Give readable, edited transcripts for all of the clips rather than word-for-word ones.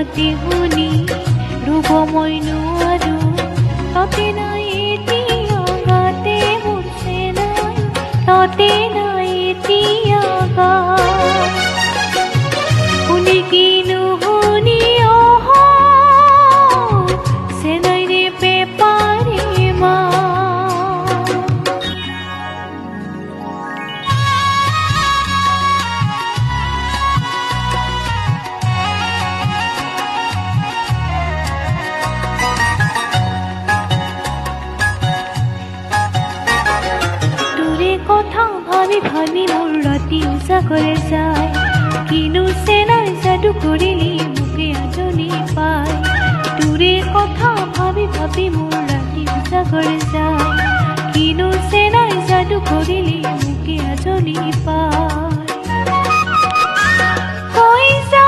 মাতি শুনি ৰুব মই নোৱাৰো ততে নাই এতিয়া গাতে মুছে নাই ততে নাই এতিয়া গা শুনি কিনো শুনি সে নাই রে পেপারে মা কথা ভাবি ভাবি মোৰ ৰাতি উচা কৰে যায় কিনো চেনাই যাদু কৰিলি মোকে আজলি পায় তোৰে কথা ভাবি ভাবি মোৰ ৰাতি উচা কৰে যায় কিনো চেনাই যাদু কৰিলি মোকে আজলি পায় কৈ যা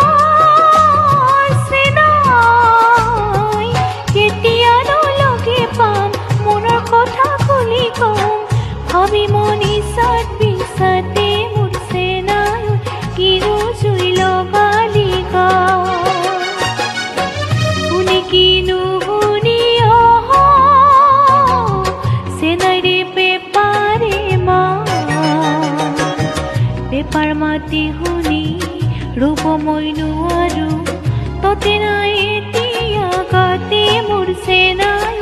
চেনাই কেতিয়ানো লগে পাম মনৰ কথা খুলি কওঁ ভাবি মনি সাত বিসাতে মুরছে নাই কিনো জুই লগালি গা শুনি কিনো শুনি সে নাই রে পেপারে মা পেপার মাতি শুনি ৰুব মই নোৱাৰো ততে নাই এতিয়া গাতে মুরছে নাই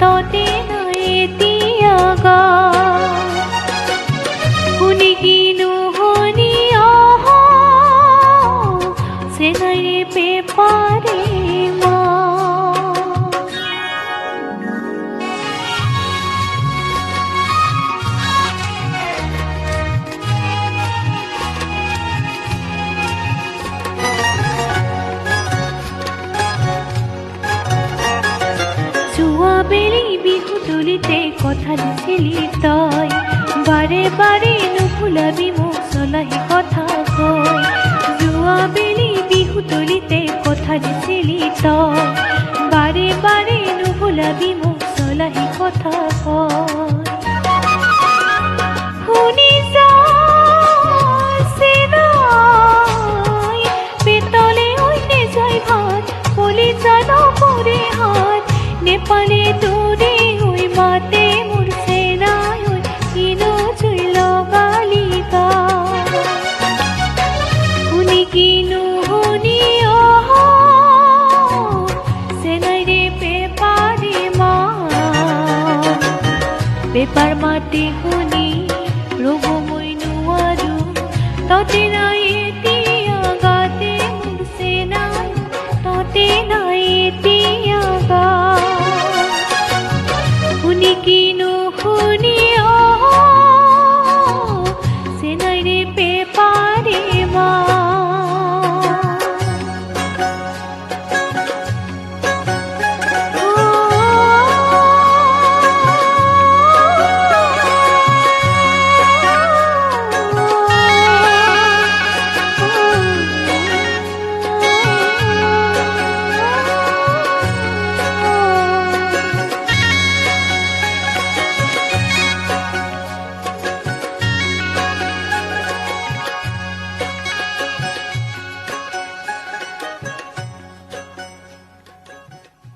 ততে নাই এতিয়া গা শুনি কিনো শুনি সে নাই রে পেপারে মা জুয়া বেলি বিহু তুলিতে কথা দিছিলি তই বাৰে বাৰে নুভুলাবি মোক চলাহি কথা কয় জুৱা বেলি বিহু তলিতে কথা দিছিলি তই বাৰে বাৰে নুভুলাবি মোক চলাহি কথা কয় শুনি যা চেনাই পেটলে অইনে যায় ভাত কলি জানো পৰে হাত নেপালে তোৰে হৈ মাতে মোৰ চেনাই কিনো জুই লগালি গা শুনি কিনো শুনি সে নাই রে পেপারে মা পেপার মাতি শুনি ৰুব মই নোৱাৰো ততে নাই